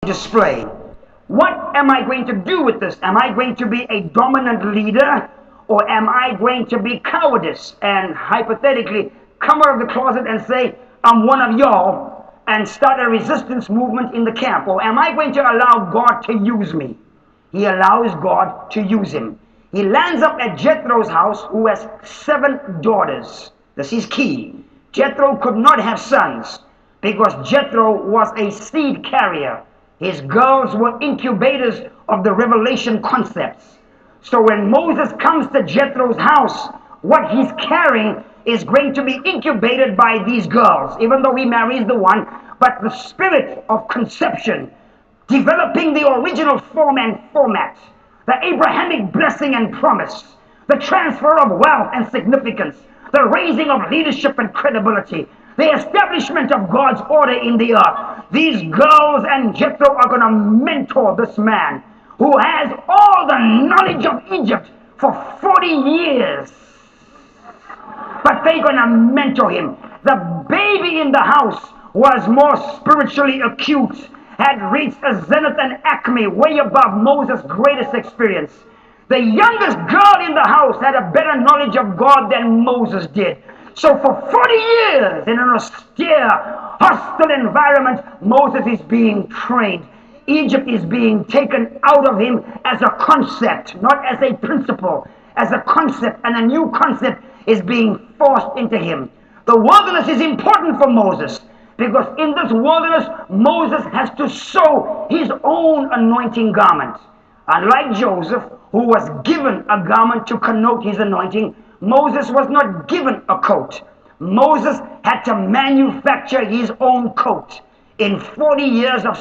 display. What am I going to do with this? Am I going to be a dominant leader, or am I going to be cowardice and hypothetically come out of the closet and say, I'm one of y'all, and start a resistance movement in the camp? Or am I going to allow God to use me? He allows God to use him. He lands up at Jethro's house, who has 7 daughters. This is key. Jethro could not have sons because Jethro was a seed carrier. His girls were incubators of the revelation concepts. So when Moses comes to Jethro's house, what he's carrying is going to be incubated by these girls, even though he marries the one. But the spirit of conception, developing the original form and format, the Abrahamic blessing and promise, the transfer of wealth and significance, the raising of leadership and credibility, the establishment of God's order in the earth. These girls and Jethro are going to mentor this man who has all the knowledge of Egypt for 40 years. But they're going to mentor him. The baby in the house was more spiritually acute, had reached a zenith and acme way above Moses' greatest experience. The youngest girl in the house had a better knowledge of God than Moses did. So for 40 years, in an austere, hostile environment, Moses is being trained. Egypt is being taken out of him as a concept, not as a principle, as a concept, and a new concept is being forced into him. The wilderness is important for Moses, because in this wilderness, Moses has to sew his own anointing garment. Unlike Joseph, who was given a garment to connote his anointing, Moses was not given a coat. Moses had to manufacture his own coat. In 40 years of